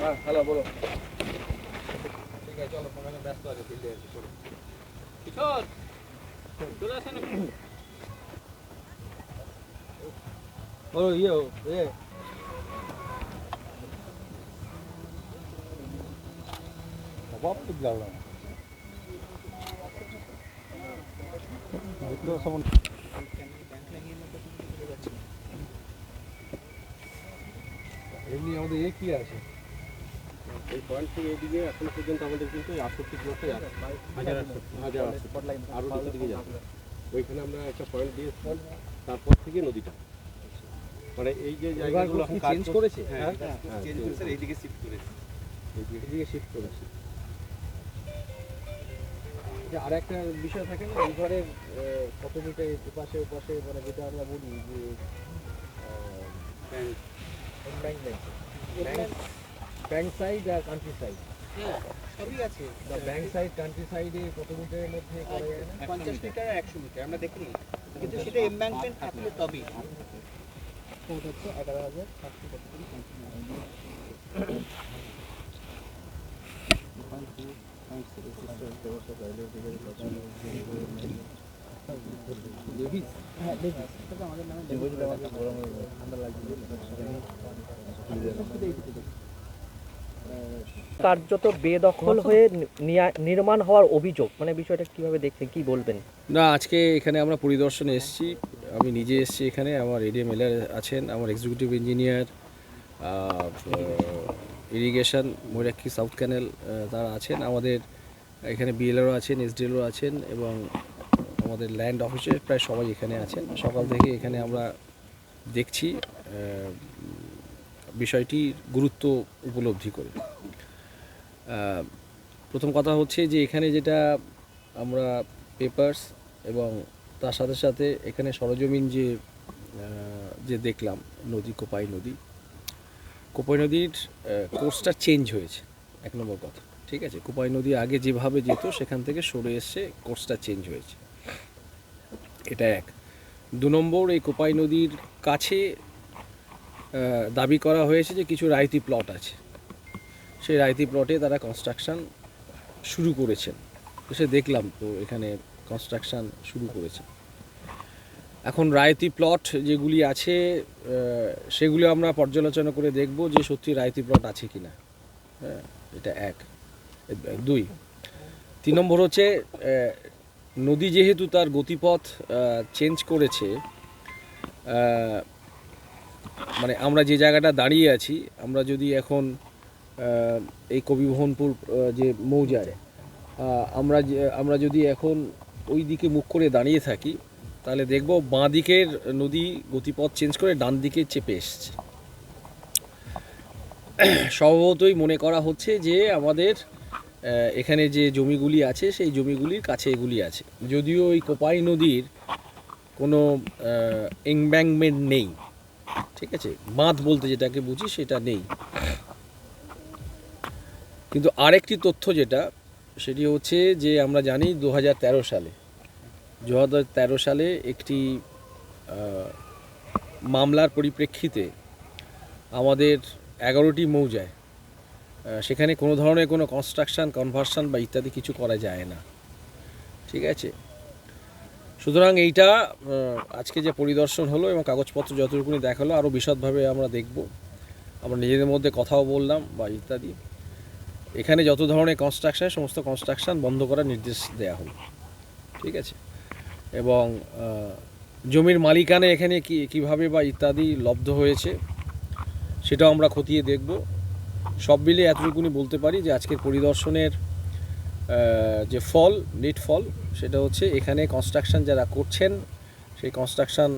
হ্যাঁ হ্যালো বলো। ঠিক আছে চলো, তোমাকে ব্যস্ত আছে ফিল্ডে আছে। চলো কিশোর চলে আসেন একটু। ও ইয়ে এ বাবা তো লাগলো না তো সব এমনি আমাদের এ কি আছে এই পয়েন্ট থেকে এদিকে এখন পর্যন্ত আমাদের কিন্তু 68 কিলোমিটার যাচ্ছে, 1068 আরও নিচের দিকে যাচ্ছে। ওইখানে আমরা একটা পয়েন্ট দিয়েছি, তারপর থেকে নদীটা মানে এই যে জায়গাগুলো এখন চেঞ্জ করেছে। হ্যাঁ চেঞ্জ করেছে, এইদিকে শিফট করেছে, এইদিকে শিফট করেছে। আর একটা বিষয় থাকে না, এই ঘরের কত মিটার এপাশে ওপাশে, মানে যেটা আমরা বলি যে ব্যাংক সাইড আর কান্ট্রি সাইড, হ্যাঁ সবই আছে। ব্যাংক সাইড কান্ট্রি সাইডে কত মিটারের মধ্যে করা যায় না? 50 মিটার আর 100 মিটার আমরা দেখি, কিন্তু সেটা এমব্যাংকমেন্ট থাকলে তবেই। কোড হচ্ছে 11,000। কার্যত বেদখল হয়ে নির্মাণ হওয়ার অভিযোগ, মানে বিষয়টা কিভাবে দেখছেন, কি বলবেন? না, আজকে এখানে আমরা পরিদর্শনে এসেছি, আমি নিজে এসেছি এখানে, আমার এডিএমএলআর আছেন, আমার executive engineer, irrigation Mayurakshi south canal তারা আছেন, আমাদের এখানে বিএলআরও আছেন, এসডিএলও আছেন এবং আমাদের ল্যান্ড অফিসের প্রায় সবাই এখানে আছেন। সকাল থেকে এখানে আমরা দেখছি বিষয়টির গুরুত্ব উপলব্ধি করে। প্রথম কথা হচ্ছে যে এখানে যেটা আমরা পেপারস এবং তার সাথে সাথে এখানে সরজমিন যে দেখলাম নদী, কোপাই নদীর কোর্সটা চেঞ্জ হয়েছে, এক নম্বর কথা। ঠিক আছে, কোপাই নদী আগে যেভাবে যেত সেখান থেকে সরে এসে কোর্সটা চেঞ্জ হয়েছে, এটা এক। দু নম্বর, এই কোপাই নদীর কাছে দাবি করা হয়েছে যে কিছু রায়তি প্লট আছে, সেই রায়তি প্লটে তারা কনস্ট্রাকশান শুরু করেছেন। সে দেখলাম তো এখানে কনস্ট্রাকশান শুরু করেছে। এখন রায়তি প্লট যেগুলি আছে সেগুলো আমরা পর্যালোচনা করে দেখব যে সত্যি রায়তি প্লট আছে কি না। হ্যাঁ, এটা এক। দুই, তিন নম্বর হচ্ছে নদী যেহেতু তার গতিপথ চেঞ্জ করেছে, মানে আমরা যে জায়গাটা দাঁড়িয়ে আছি, আমরা যদি এখন এই কবিমোহনপুর যে মৌজায় আমরা যদি এখন ওই দিকে মুখ করে দাঁড়িয়ে থাকি, তাহলে দেখব বাঁ দিকের নদী গতিপথ চেঞ্জ করে ডান দিকে চেপে এসছে। স্বভাবতই মনে করা হচ্ছে যে আমাদের এখানে যে জমিগুলি আছে সেই জমিগুলির কাছে এগুলি আছে, যদিও এই কোপাই নদীর কোনো এমব্যাংকমেন্ট নেই। ঠিক আছে, বাঁধ বলতে যেটাকে বুঝি সেটা নেই। কিন্তু আরেকটি তথ্য যেটা, সেটি হচ্ছে যে আমরা জানি 2013 সালে একটি মামলার পরিপ্রেক্ষিতে আমাদের 11টি মৌজায় সেখানে কোনো ধরনের কোনো কনস্ট্রাকশান, কনভার্সন বা ইত্যাদি কিছু করা যায় না। ঠিক আছে, সুতরাং এইটা আজকে যে পরিদর্শন হলো এবং কাগজপত্র যতটুকুনি দেখালো, আরও বিশদভাবে আমরা দেখব, আমরা নিজেদের মধ্যে কথাও বললাম বা ইত্যাদি। এখানে যত ধরনের কনস্ট্রাকশন, সমস্ত কনস্ট্রাকশান বন্ধ করার নির্দেশ দেওয়া হলো। ঠিক আছে, এবং জমির মালিকানা এখানে কীভাবে বা ইত্যাদি লব্ধ হয়েছে সেটাও আমরা খতিয়ে দেখব। সব মিলিয়ে এতটুকুনি বলতে পারি যে আজকের পরিদর্শনের যে নেট ফল সেটা হচ্ছে এখানে কনস্ট্রাকশান যারা করছেন সেই কনস্ট্রাকশান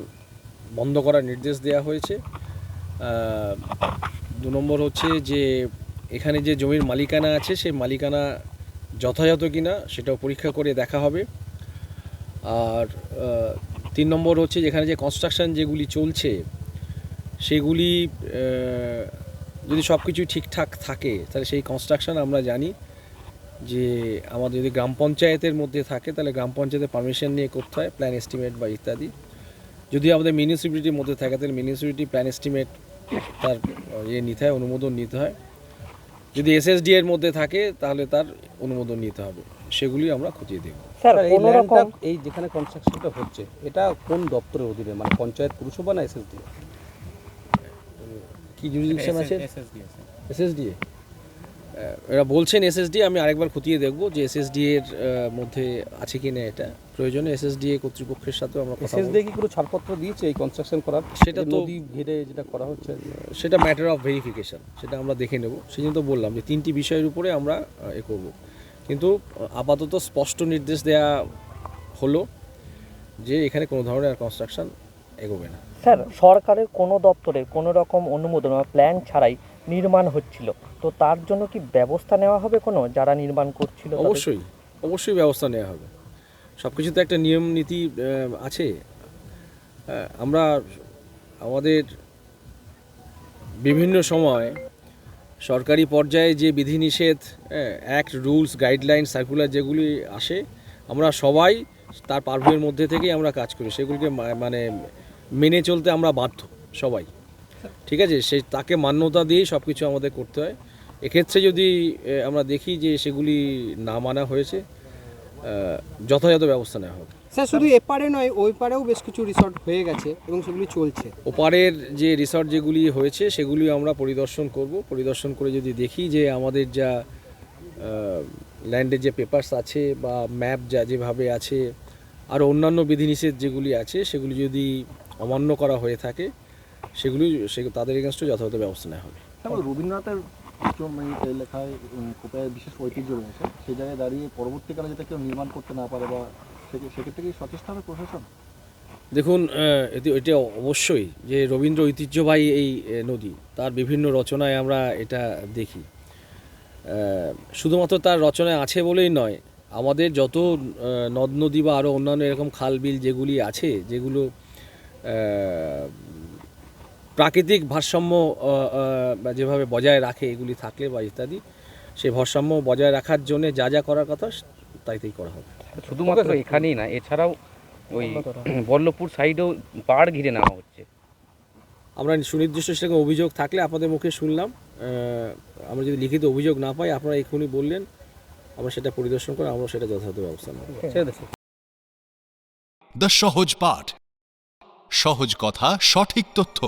বন্ধ করার নির্দেশ দেওয়া হয়েছে। দু নম্বর হচ্ছে যে এখানে যে জমির মালিকানা আছে সেই মালিকানা যথাযথ কিনা সেটাও পরীক্ষা করে দেখা হবে। আর 3 নম্বর হচ্ছে যেখানে যে কনস্ট্রাকশান যেগুলি চলছে সেগুলি যদি সব কিছুই ঠিকঠাক থাকে, তাহলে সেই কনস্ট্রাকশান আমরা জানি যে আমাদের যদি গ্রাম পঞ্চায়েতের মধ্যে থাকে তাহলে গ্রাম পঞ্চায়েতের পারমিশন নিয়ে করতে হয়, প্ল্যান এস্টিমেট বা ইত্যাদি। যদি আমাদের মিউনিসিপ্যালিটির মধ্যে থাকে তাহলে মিউনিসিপ্যালিটি প্ল্যান এস্টিমেট তার নিতে হয়, অনুমোদন নিতে হয়। যদি এসএসডি এর মধ্যে থাকে তাহলে তার অনুমোদন নিতে হবে, সেগুলি আমরা খতিয়ে দেখব। স্যার এই কোনো ল্যান্ডটা, রকম এই যেখানে কনস্ট্রাকশনটা হচ্ছে, এটা কোন দপ্তরের অধীনে, মানে পঞ্চায়েত, পুরসভা না এসএসডি? কি জুরিডিকশন আছে? এসএসডি এরা বলছেন এসএসডি, আমি আরেকবার খতিয়ে দেখব যে এসএসডি এর মধ্যে আছে কি না। এটা প্রয়োজনে এসএসডি কর্তৃপক্ষের সাথেও আমরা কথা এসএসডি বলব। কি কোনো ছাড়পত্র দিয়েছে এই কনস্ট্রাকশন করার? সেটা এই তো নদী ঘিরে যেটা করা হচ্ছে, সেটা ম্যাটার অফ ভেরিফিকেশন, সেটা আমরা দেখে নেব। সেই জন্য তো বললাম যে 3টি বিষয়ের উপরে আমরা এ করব, কিন্তু আপাতত স্পষ্ট নির্দেশ দেয়া হলো যে এখানে কোনো ধরনের আর কনস্ট্রাকশন এগোবে না। স্যার সরকারের কোনো দপ্তরে কোনো রকম অনুমোদন বা প্ল্যান ছাড়াই নির্মাণ হচ্ছিল, তো তার জন্য কি ব্যবস্থা নেওয়া হবে কোনো, যারা নির্মাণ করছিল তাদের? অবশ্যই অবশ্যই ব্যবস্থা নেওয়া হবে। সব কিছুতে একটা নিয়ম নীতি আছে। আমরা আমাদের বিভিন্ন সময় সরকারি পর্যায়ে যে বিধিনিষেধ, অ্যাক্ট, রুলস, গাইডলাইন, সার্কুলার যেগুলি আসে, আমরা সবাই তার পারভিউয়ের মধ্যে থেকেই আমরা কাজ করি, সেগুলিকে মানে মেনে চলতে আমরা বাধ্য সবাই। ঠিক আছে, সেই তাকে মান্যতা দিয়েই সব কিছু আমাদের করতে হয়। এক্ষেত্রে যদি আমরা দেখি যে সেগুলি না মানা হয়েছে, যথাযথ ব্যবস্থা নেওয়া হবে। স্যার শুধু এপারে নয়, ওই পারেও বেশ কিছু রিসর্ট হয়ে গেছে এবং সেগুলি চলছে। ওপারের যে রিসর্ট যেগুলি হয়েছে সেগুলি আমরা পরিদর্শন করব। পরিদর্শন করে যদি দেখি যে আমাদের যা ল্যান্ডের যে পেপারস আছে বা ম্যাপ যা যেভাবে আছে, আর অন্যান্য বিধিনিষেধ যেগুলি আছে, সেগুলি যদি অমান্য করা হয়ে থাকে, সেগুলি তাদের এগেনস্টে যথাযথ ব্যবস্থা নেওয়া হবে। তারপর রবীন্দ্রনাথের লেখায় কোপায় বিশেষ ঐতিহ্য রয়েছে, সেই জায়গায় দাঁড়িয়ে পরবর্তীকালে যেটা কেউ নির্মাণ করতে না পারে, বা সেক্ষেত্রে কি সচেষ্ট হবে প্রশাসন? দেখুন, এটা অবশ্যই যে রবীন্দ্র ঐতিহ্যবাহী এই নদী, তার বিভিন্ন রচনায় আমরা এটা দেখি। শুধুমাত্র তার রচনায় আছে বলেই নয়, আমাদের যত নদ নদী বা আরও অন্যান্য এরকম খাল বিল যেগুলি আছে, যেগুলো প্রাকৃতিক ভারসাম্য যেভাবে বজায় রাখে, এগুলি থাকলে বা ইত্যাদি, সেই ভারসাম্য বজায় রাখার জন্য যা যা করার কথা তাই করা হবে। শুধুমাত্র এখানেই না, এছাড়াও ওই বল্লভপুর সাইডেও পাড় ঘিরে নেওয়া হচ্ছে। আমরা সুনির্দিষ্ট সেরকম অভিযোগ থাকলে আপনাদের মুখে শুনলাম। আমরা যদি লিখিত অভিযোগ না পাই, আপনারা এক্ষুনি বললেন, আমরা সেটা পরিদর্শন করে আমরা সেটা যথাযথ ব্যবস্থা নেব। দ্য সহজ পাঠ, সহজ কথা, সঠিক তথ্য।